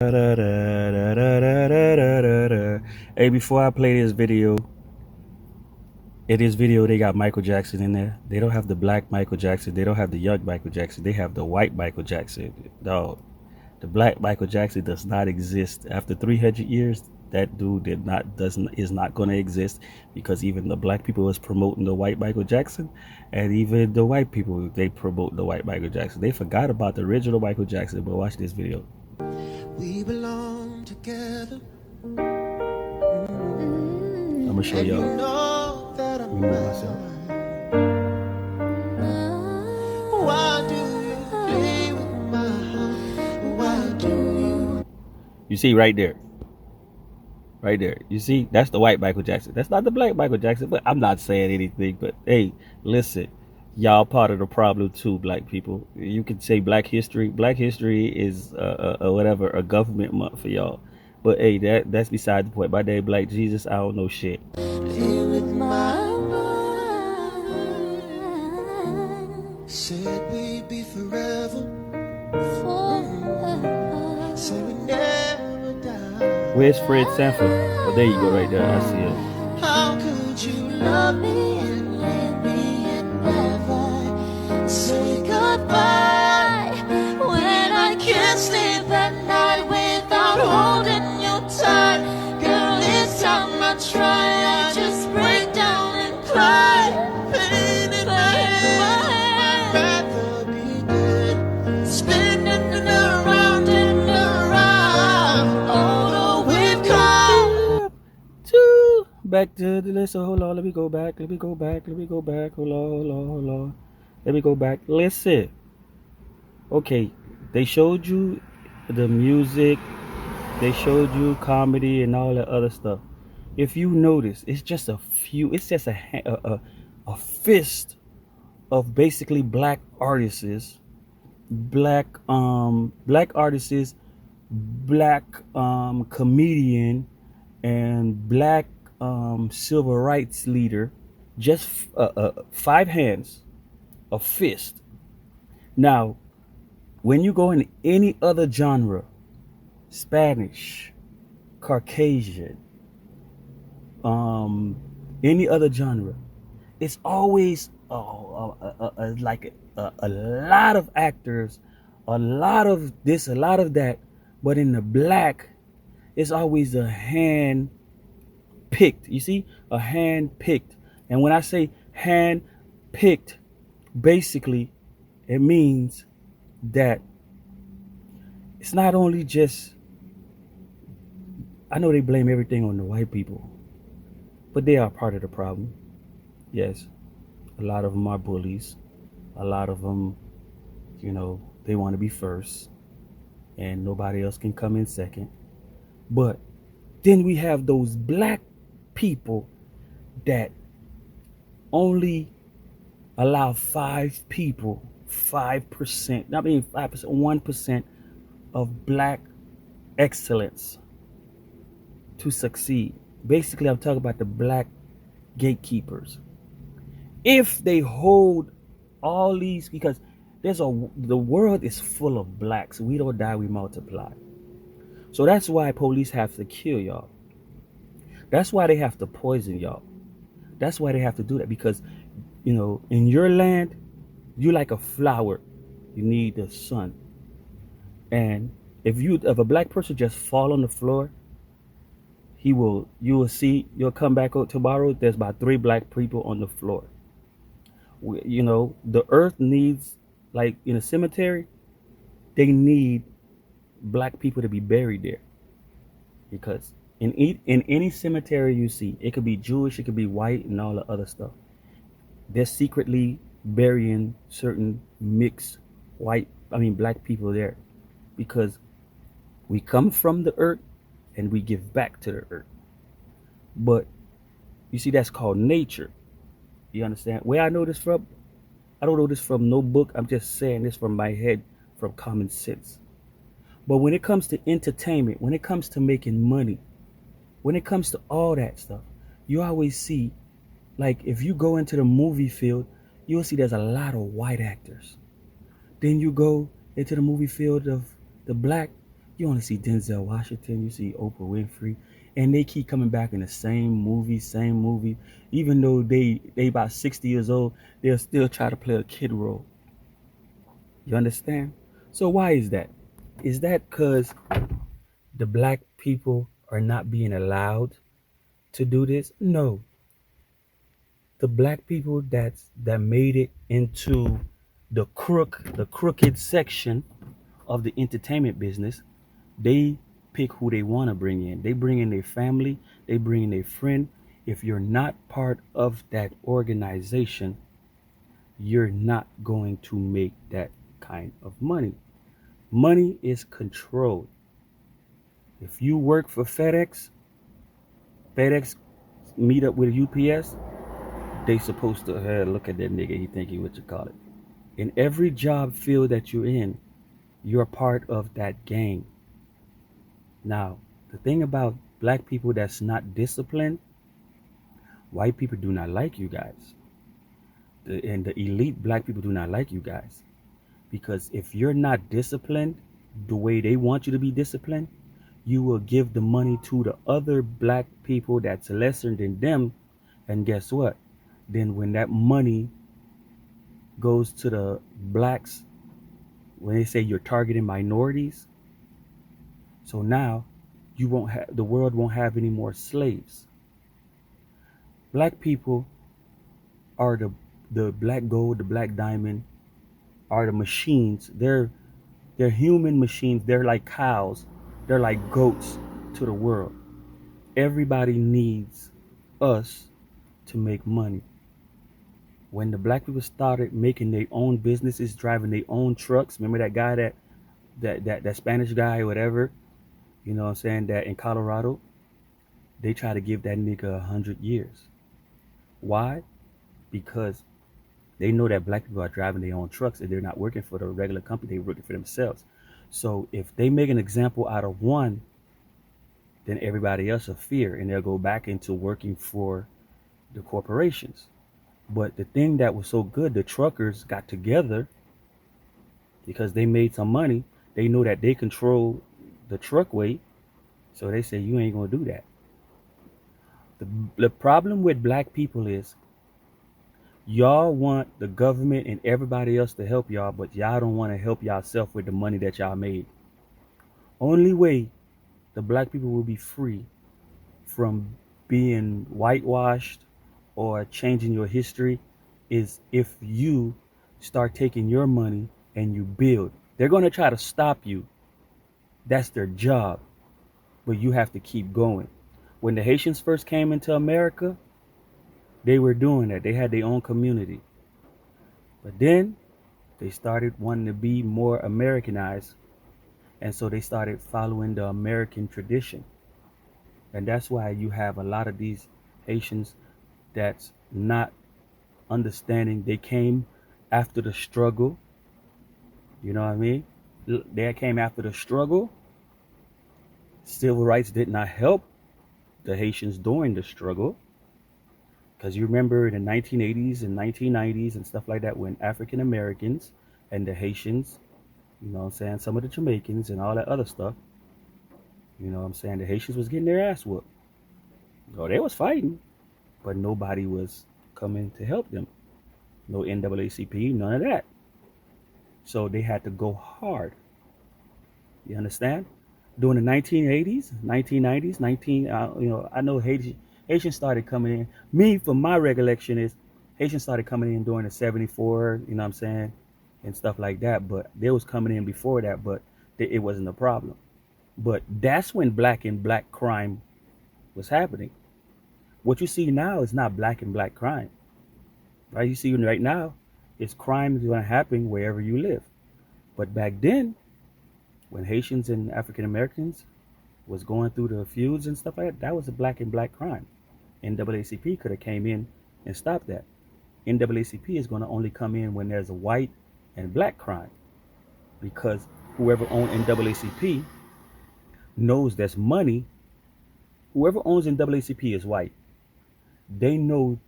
Hey, before I play this video, in this video they got Michael Jackson in there. They don't have the black Michael Jackson. They don't have the young Michael Jackson. They have the white Michael Jackson. Dog, the black Michael Jackson does not exist. After 300 years, that dude is not going to exist, because even the black people is promoting the white Michael Jackson, and even the white people, they promote the white Michael Jackson. They forgot about the original Michael Jackson. But watch this video. We belong together. I'm gonna show y'all. You know that I'm myself. Why do you play with my heart? Why do you? You see right there. Right there. You see, that's the white Michael Jackson. That's not the black Michael Jackson. But I'm not saying anything. But hey, listen, y'all part of the problem too, black people. You can say Black History. Black History is whatever, a government month for y'all. But hey, that's beside the point. My name Black Jesus. I don't know shit. Said we'd be forever. Said we never die. Where's Fred Sanford? Oh, there you go, right there. I see him. How could you love me and leave me and never say goodbye? When I can't sleep at night without holding you tight. Girl, each time I try, I just break down and cry. Pain in my head, I'd rather be dead. Spinning around and around. Although we've come to back to the list. So hold on, let me go back. Hold on. Let me go back. Listen. Okay, they showed you the music, they showed you comedy and all that other stuff. If you notice, it's just a fist of basically black artists, black artists, black comedian, and black civil rights leader. Just 5 hands, a fist. Now, when you go in any other genre, Spanish, Caucasian, any other genre, it's always like a lot of actors, a lot of this, a lot of that. But in the black, it's always a hand picked. You see, a hand picked. And when I say hand picked, basically, it means that it's not only just, I know they blame everything on the white people, but they are part of the problem. Yes, a lot of them are bullies. A lot of them, they want to be first and nobody else can come in second. But then we have those black people that only allow 5%, 1% of black excellence to succeed. Basically, I'm talking about the black gatekeepers. If they hold all these, because the world is full of blacks. We don't die, we multiply. So that's why police have to kill y'all. That's why they have to poison y'all. That's why they have to do that, because in your land, you like a flower. You need the sun. And if a black person just fall on the floor, you will come back out tomorrow. There's about 3 black people on the floor. The earth needs, like in a cemetery, they need black people to be buried there. Because in any cemetery you see, it could be Jewish, it could be white, and all the other stuff. They're secretly burying certain mixed black people there, because we come from the earth and we give back to the earth. But you see, that's called nature. You understand? Where I know this from? I don't know this from no book. I'm just saying this from my head, from common sense. But when it comes to entertainment, when it comes to making money, when it comes to all that stuff, you always see, like if you go into the movie field, you'll see there's a lot of white actors. Then you go into the movie field of the black, You only see Denzel Washington, you see Oprah Winfrey, and they keep coming back in the same movie, same movie. Even though they about 60 years old, they'll still try to play a kid role. You understand? So why is that? Is that because the black people are not being allowed to do this? No. The black people that made it into the crooked section of the entertainment business, they pick who they want to bring in. They bring in their family, they bring in their friend. If you're not part of that organization, you're not going to make that kind of money. Money is controlled. If you work for FedEx meet up with UPS, they supposed to look at that nigga. He think he what you call it. In every job field that you're in, you're part of that gang. Now, the thing about black people that's not disciplined, white people do not like you guys. And the elite black people do not like you guys. Because if you're not disciplined the way they want you to be disciplined, you will give the money to the other black people that's lesser than them. And guess what? Then when that money goes to the blacks, when they say you're targeting minorities, so now you won't have the world won't have any more slaves. Black people are the black gold, the black diamond, are the machines. They're human machines. They're like cows. They're like goats to the world. Everybody needs us to make money. When the black people started making their own businesses, driving their own trucks, remember that guy that Spanish guy or whatever, you know what I'm saying, that in Colorado, they try to give that nigga 100 years. Why? Because they know that black people are driving their own trucks and they're not working for the regular company, they're working for themselves. So if they make an example out of one, then everybody else will fear and they'll go back into working for the corporations. But the thing that was so good, the truckers got together because they made some money. They know that they control the truck weight. So they say, you ain't going to do that. The problem with black people is y'all want the government and everybody else to help y'all, but y'all don't want to help yourself with the money that y'all made. Only way the black people will be free from being whitewashed or changing your history is if you start taking your money and you build. They're going to try to stop you. That's their job. But you have to keep going. When the Haitians first came into America, they were doing that. They had their own community. But then they started wanting to be more Americanized. And so they started following the American tradition. And that's why you have a lot of these Haitians that's not understanding. They came after the struggle. You know what I mean? They came after the struggle. Civil rights did not help the Haitians during the struggle. Because you remember in the 1980s and 1990s and stuff like that, when African Americans and the Haitians, you know what I'm saying, some of the Jamaicans and all that other stuff, you know what I'm saying, the Haitians was getting their ass whooped. Oh, they was fighting, but nobody was coming to help them. No NAACP, none of that. So they had to go hard. You understand? During the 1980s, 1990s, I know Haitians started coming in. Me, from my recollection, is Haitians started coming in during the 74, you know what I'm saying, and stuff like that. But they was coming in before that, but it wasn't a problem. But that's when black and black crime was happening. What you see now is not black and black crime. Right? You see right now, it's crime is going to happen wherever you live. But back then, when Haitians and African Americans was going through the feuds and stuff like that, that was a black and black crime. NAACP could have came in and stopped that. NAACP is going to only come in when there's a white and black crime, because whoever owns NAACP knows there's money. Whoever owns NAACP is white. They know,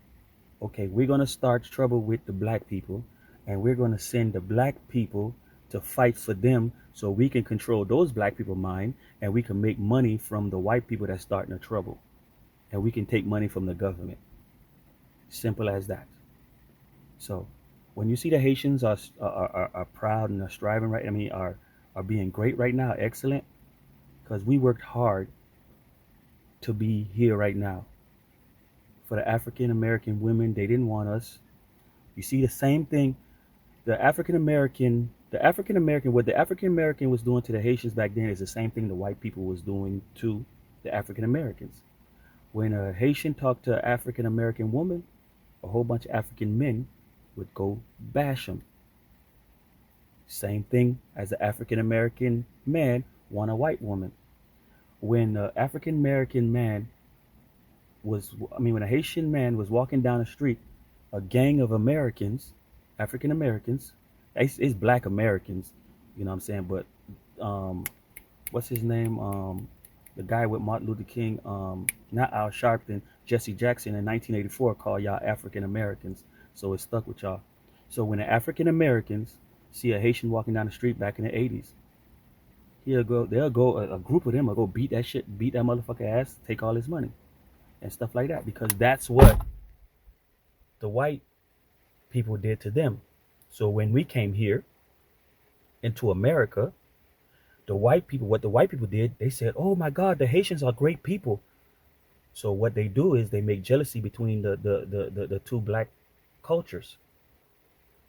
okay, we're going to start trouble with the black people, and we're going to send the black people to fight for them so we can control those black people mind and we can make money from the white people that's starting the trouble and we can take money from the government. Simple as that. So when you see the Haitians are proud and are striving right, I mean are being great right now, excellent, because we worked hard to be here right now. For the African American women, they didn't want us. You see the same thing. What the African American was doing to the Haitians back then is the same thing the white people was doing to the African Americans. When a Haitian talked to an African American woman, a whole bunch of African men would go bash them. Same thing as the African American man want a white woman. When the African American man when a Haitian man was walking down the street, a gang of Americans, African Americans, it's black Americans, you know what I'm saying? But um, what's his name? The guy with Martin Luther King, not Al Sharpton, Jesse Jackson in 1984 called y'all African Americans. So it stuck with y'all. So when the African Americans see a Haitian walking down the street back in the 80s, they'll go, a group of them will go beat that motherfucker ass, take all his money and stuff like that because that's what the white people did to them. So when we came here into America, what the white people did, they said, "Oh my God, the Haitians are great people." So what they do is they make jealousy between the two black cultures.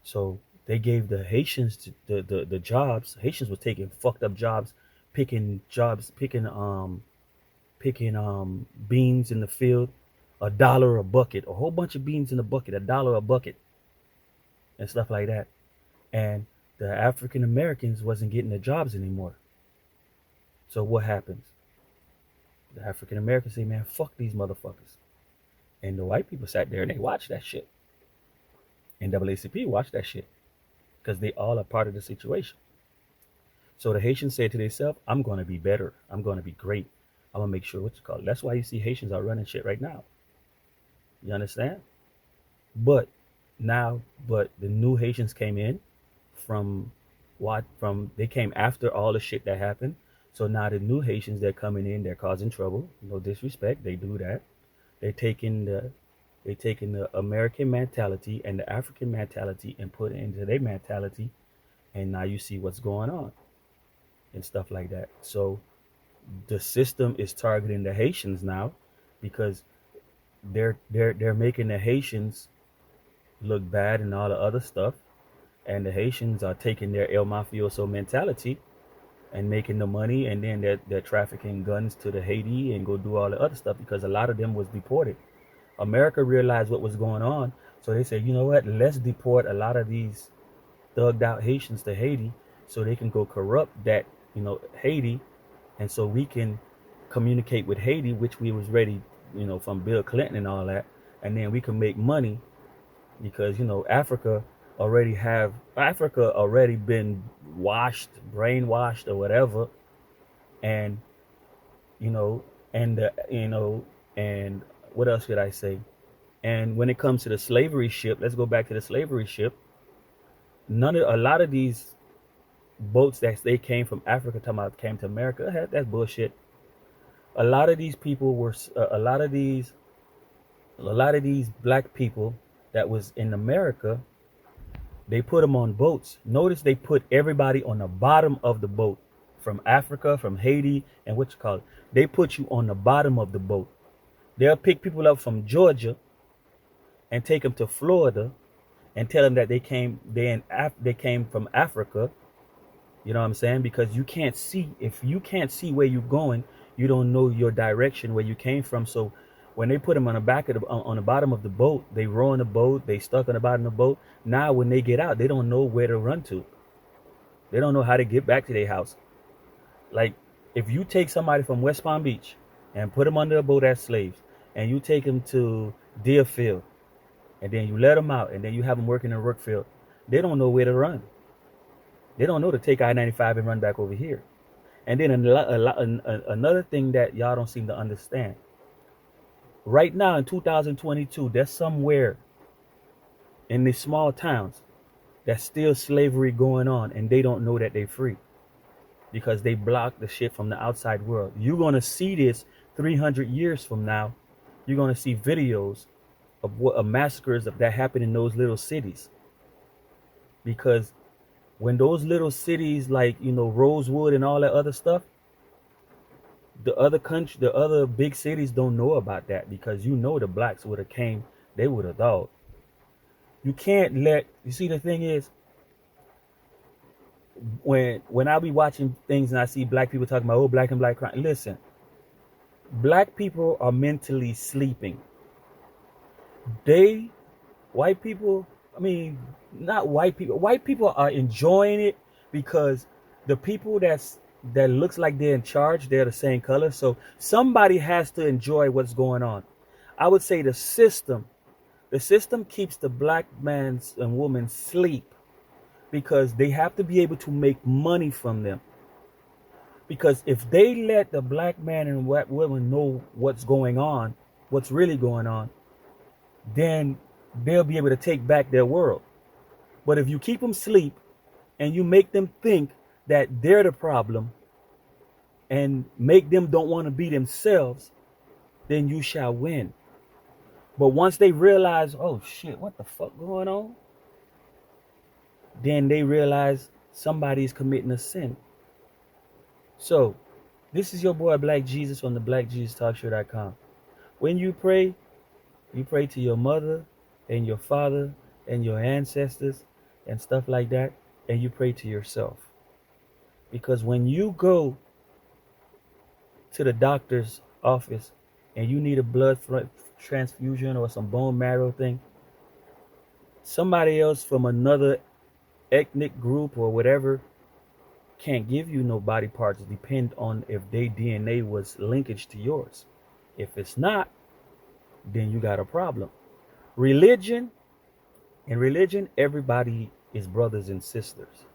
So they gave the Haitians the jobs. Haitians were taking fucked up jobs, picking beans in the field, $1 a bucket, a whole bunch of beans in a bucket, $1 a bucket, and stuff like that. And the African Americans wasn't getting the jobs anymore. So what happens? The African Americans say, "Man, fuck these motherfuckers," and the white people sat there and they watched that shit. NAACP watched that shit because they all are part of the situation. So the Haitians said to themselves, "I'm going to be better. I'm going to be great. I'm going to make sure what you call it." That's why you see Haitians are running shit right now. You understand? But but the new Haitians came in they came after all the shit that happened. So now the new Haitians, they're coming in, they're causing trouble. No disrespect, they do that. They're taking the American mentality and the African mentality and put it into their mentality, and now you see what's going on and stuff like that. So the system is targeting the Haitians now because they're making the Haitians look bad and all the other stuff, and the Haitians are taking their El Mafioso mentality and making the money, and then they're trafficking guns to the Haiti and go do all the other stuff because a lot of them was deported. America realized what was going on, so they said, "You know what? Let's deport a lot of these thugged out Haitians to Haiti so they can go corrupt that Haiti, and so we can communicate with Haiti, which we was ready, from Bill Clinton and all that, and then we can make money because Africa already been brainwashed or whatever, and you know, and what else could I say? And when it comes to the slavery ship, let's go back to the slavery ship. A lot of these boats that they came from Africa, talking about came to America, that's bullshit. A lot of these people were, a lot of these black people that was in America, they put them on boats. Notice they put everybody on the bottom of the boat, from Africa, from Haiti, and what you call it. They put you on the bottom of the boat. They'll pick people up from Georgia and take them to Florida and tell them that they came from Africa. You know what I'm saying? Because you can't see. If you can't see where you're going, you don't know your direction, where you came from. So when they put them on the bottom of the boat, they rowing the boat, they stuck on the bottom of the boat. Now when they get out, they don't know where to run to. They don't know how to get back to their house. Like, if you take somebody from West Palm Beach and put them under a boat as slaves, and you take them to Deerfield, and then you let them out, and then you have them working in Brookfield, they don't know where to run. They don't know to take I-95 and run back over here. And then another thing that y'all don't seem to understand. Right now in 2022, there's somewhere in these small towns That's still slavery going on, and they don't know that they're free because they block the shit from the outside world. You're gonna see this 300 years from now. You're gonna see videos of what massacres that happen in those little cities, because when those little cities like Rosewood and all that other stuff, the other big cities don't know about that, because the blacks would have came, they would have thought. You see, the thing is, when I be watching things and I see black people talking about, oh, black and black crime, listen, black people are mentally sleeping. White people, I mean, not white people are enjoying it because the people that looks like they're in charge, they're the same color, so somebody has to enjoy what's going on. I would say the system keeps the black man's and woman's sleep, because they have to be able to make money from them. Because if they let the black man and white woman know what's going on, what's really going on, then they'll be able to take back their world. But if you keep them asleep and you make them think that they're the problem and make them don't want to be themselves, then you shall win. But once they realize, oh shit, what the fuck going on? Then they realize somebody's committing a sin. So, this is your boy Black Jesus on the BlackJesusTalkShow.com. When you pray to your mother and your father and your ancestors and stuff like that, and you pray to yourself. Because when you go to the doctor's office and you need a blood transfusion or some bone marrow thing, somebody else from another ethnic group or whatever can't give you no body parts. It depends on if their DNA was linkage to yours. If it's not, then you got a problem. In religion, everybody is brothers and sisters.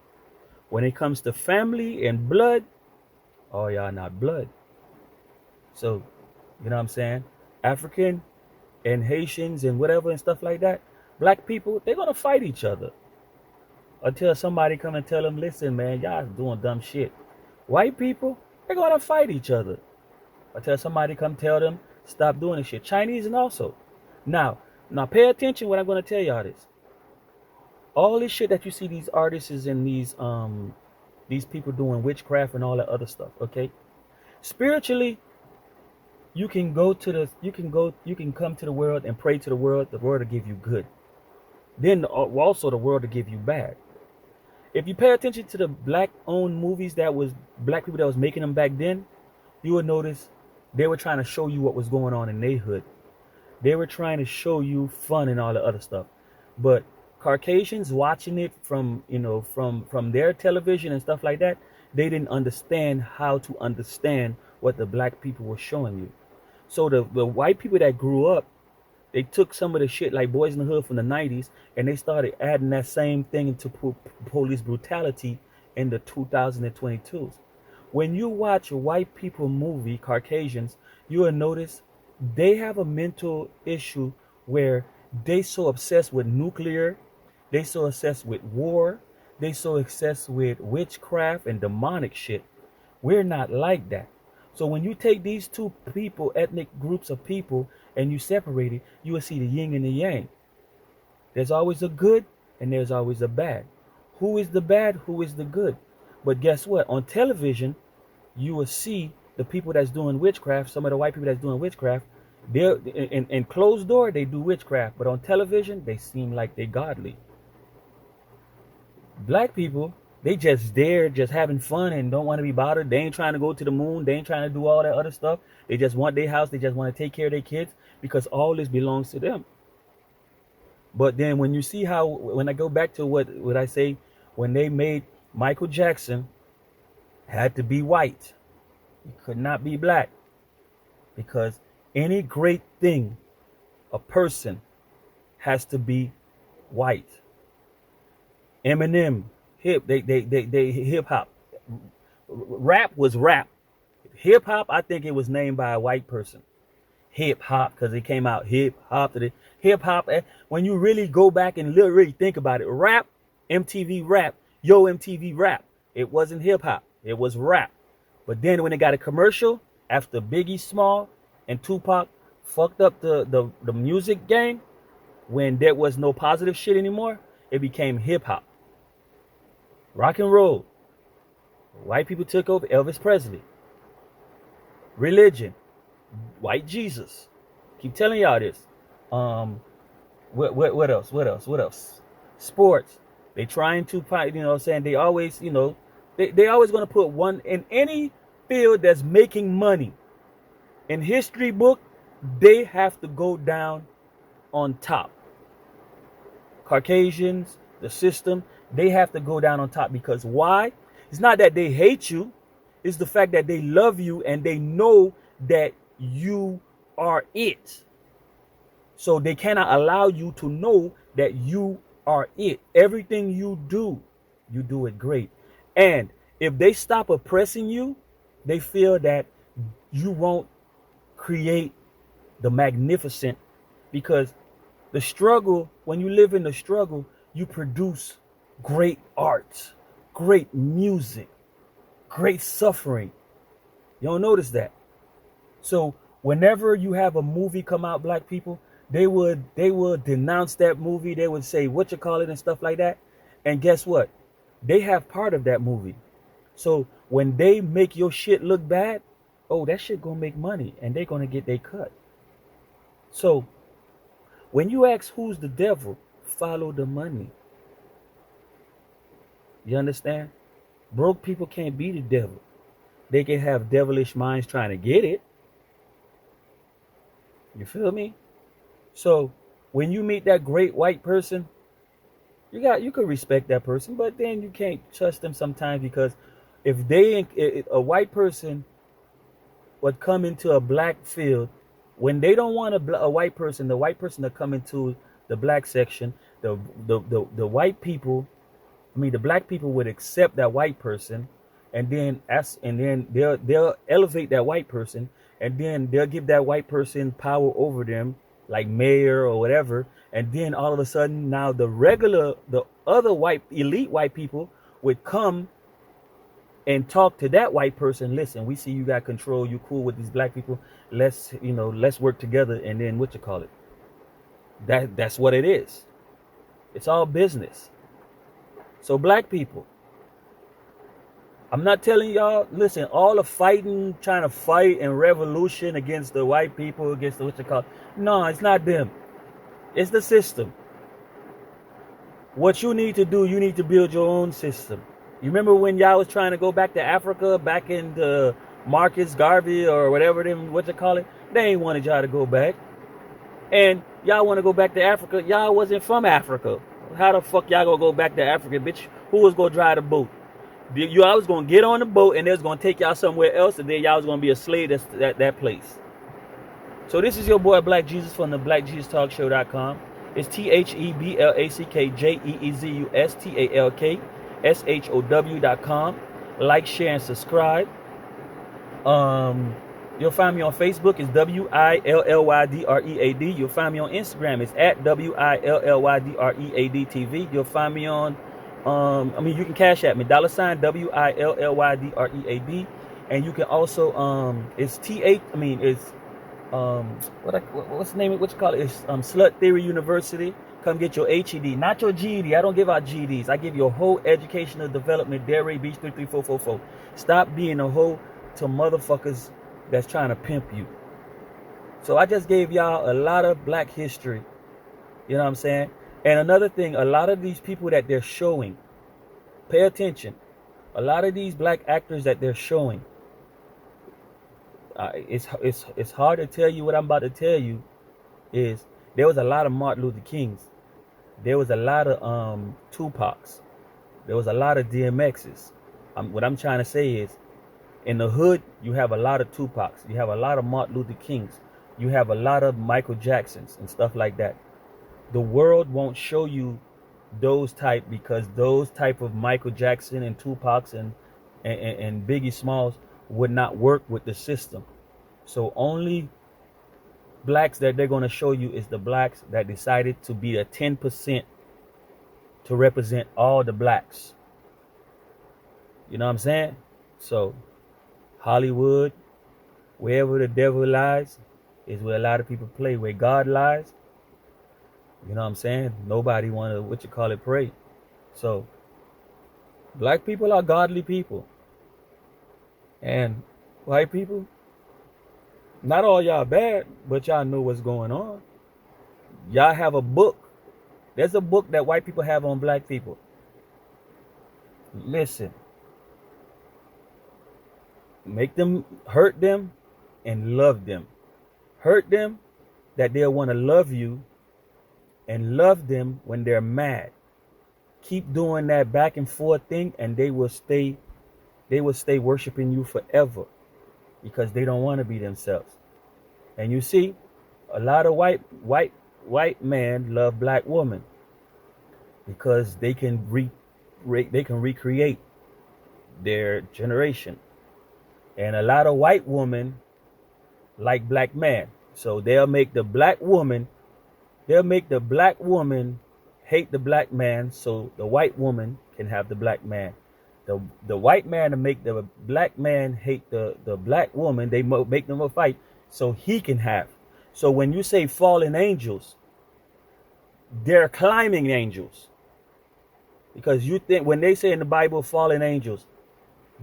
When it comes to family and blood, oh, y'all not blood. So, you know what I'm saying? African and Haitians and whatever and stuff like that, black people, they're going to fight each other until somebody come and tell them, listen, man, y'all doing dumb shit. White people, they're going to fight each other until somebody come tell them, stop doing this shit. Chinese and also. Now pay attention what I'm going to tell y'all this. All this shit that you see these artists and these people doing witchcraft and all that other stuff, okay? Spiritually, you can come to the world and pray to the world will give you good. Then also the world will give you bad. If you pay attention to the black-owned movies that was black people that was making them back then, you would notice they were trying to show you what was going on in their hood. They were trying to show you fun and all the other stuff. But Caucasians watching it from their television and stuff like that, they didn't understand how to understand what the black people were showing you. So the white people that grew up, they took some of the shit like Boys in the Hood from the 90s and they started adding that same thing into police brutality in the 2022s. When you watch a white people movie, Caucasians, you will notice they have a mental issue where they so obsessed with nuclear, they so obsessed with war, they so obsessed with witchcraft and demonic shit. We're not like that. So when you take these two people, ethnic groups of people, and you separate it, you will see the yin and the yang. There's always a good and there's always a bad. Who is the bad? Who is the good? But guess what? On television, you will see the people that's doing witchcraft, some of the white people that's doing witchcraft, they're in closed door, they do witchcraft. But on television, they seem like they're godly. Black people, they just there, just having fun and don't want to be bothered. They ain't trying to go to the moon. They ain't trying to do all that other stuff. They just want their house. They just want to take care of their kids because all this belongs to them. But then when you see when I go back to what I say, when they made Michael Jackson, had to be white. He could not be black. Because any great thing, a person has to be white. Eminem, they hip hop. Rap was rap. Hip hop, I think it was named by a white person. Hip hop, because it came out hip hop. Hip hop, when you really go back and literally think about it, rap MTV Rap, Yo MTV Rap. It wasn't hip hop, it was rap. But then when it got a commercial, after Biggie Small and Tupac fucked up the music game, when there was no positive shit anymore, it became hip hop. Rock and roll. White people took over. Elvis Presley. Religion. White Jesus. Keep telling y'all this. What else? What else? What else? Sports. They trying to fight, you know what I'm saying? They always, they always gonna put one in any field that's making money. In history book, they have to go down on top. Caucasians, the system, they have to go down on top because why? It's not that they hate you, it's the fact that they love you and they know that you are it. So they cannot allow you to know that you are it. Everything you do it great. And if they stop oppressing you, they feel that you won't create the magnificent, because the struggle, when you live in the struggle, you produce great art, great music, great suffering. You don't notice that. So whenever you have a movie come out, black people, they would denounce that movie. They would say what you call it and stuff like that. And guess what? They have part of that movie. So when they make your shit look bad, oh, that shit gonna make money and they gonna get their cut. So when you ask who's the devil, follow the money. You understand? Broke people can't be the devil. They can have devilish minds trying to get it. You feel me? So when you meet that great white person, you could respect that person, but then you can't trust them sometimes, because if a white person would come into a black field, when they don't want a white person, the white person to come into the black section, the white people, the black people would accept that white person, and then they'll elevate that white person, and then they'll give that white person power over them, like mayor or whatever. And then all of a sudden, now the other white elite white people would come and talk to that white person. Listen, we see you got control. You cool with these black people. Let's work together. And then what you call it? That's what it is. It's all business. So black people, I'm not telling y'all, listen, all the fighting, trying to fight and revolution against the white people, against the what you call it. No, it's not them. It's the system. What you need to do, you need to build your own system. You remember when y'all was trying to go back to Africa, back in the Marcus Garvey or whatever them, what you call it? They ain't wanted y'all to go back. And y'all want to go back to Africa. Y'all wasn't from Africa. How the fuck y'all gonna go back to Africa, bitch? Who was gonna drive the boat? Y'all was gonna get on the boat and they was gonna take y'all somewhere else, and then y'all was gonna be a slave at that place. So this is your boy Black Jesus from the BlackJesusTalkShow.com. It's TheBlackJesusTalkshow.com. Like, share, and subscribe. You'll find me on Facebook. It's WILLYDREAD. You'll find me on Instagram. It's at WILLYDREAD TV. You'll find me on you can cash at me, $ WILLYDREAD. And you can also it's T8, it's what's the name of what you call it? It's Slut Theory University. Come get your HED, not your GED. I don't give out GEDs. I give you a whole educational development. Delray Beach 33444. Stop being a hoe to motherfuckers that's trying to pimp you. So I just gave y'all a lot of black history. You know what I'm saying? And another thing, a lot of these people that they're showing, pay attention. A lot of these black actors that they're showing, it's hard to tell you what I'm about to tell you. Is there was a lot of Martin Luther Kings, there was a lot of Tupacs, there was a lot of DMXs. What I'm trying to say is, in the hood, you have a lot of Tupacs, you have a lot of Martin Luther Kings, you have a lot of Michael Jacksons and stuff like that. The world won't show you those type, because those type of Michael Jackson and Tupacs and Biggie Smalls would not work with the system. So only blacks that they're going to show you is the blacks that decided to be a 10% to represent all the blacks. You know what I'm saying? So Hollywood, wherever the devil lies, is where a lot of people play. Where God lies, you know what I'm saying? Nobody wanna pray. So black people are godly people. And white people, not all y'all bad, but y'all know what's going on. Y'all have a book. There's a book that white people have on black people. Listen. Make them, hurt them, and love them. Hurt them that they'll want to love you, and love them when they're mad. Keep doing that back and forth thing, and they will stay worshiping you forever, because they don't want to be themselves. And you see, a lot of white men love black women because they can recreate their generation. And a lot of white women like black men. So they'll make the black woman hate the black man so the white woman can have the black man. The white man to make the black man hate the black woman, they make them a fight so he can have. So when you say fallen angels, they're climbing angels. Because you think when they say in the Bible fallen angels,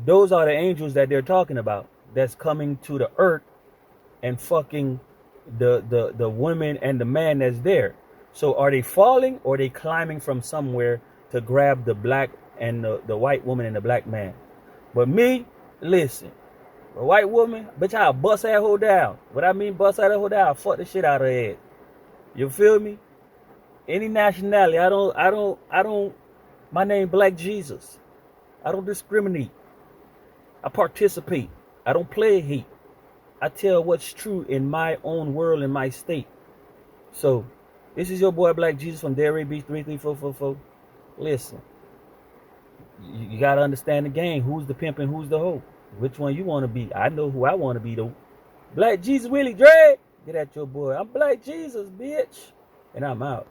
those are the angels that they're talking about that's coming to the earth and fucking the women and the man that's there. So are they falling or are they climbing from somewhere to grab the black and the white woman and the black man? But me, listen, a white woman, bitch, I'll bust that hoe down. What I mean bust that hoe down, I'll fuck the shit out of her head. You feel me? Any nationality, I don't, my name Black Jesus. I don't discriminate. I participate. I don't play hate. I tell what's true in my own world, in my state. So, this is your boy Black Jesus from Delray Beach 33444. Listen, you got to understand the game. Who's the pimp and who's the hoe? Which one you want to be? I know who I want to be, though. Black Jesus Willie Dre. Get at your boy. I'm Black Jesus, bitch. And I'm out.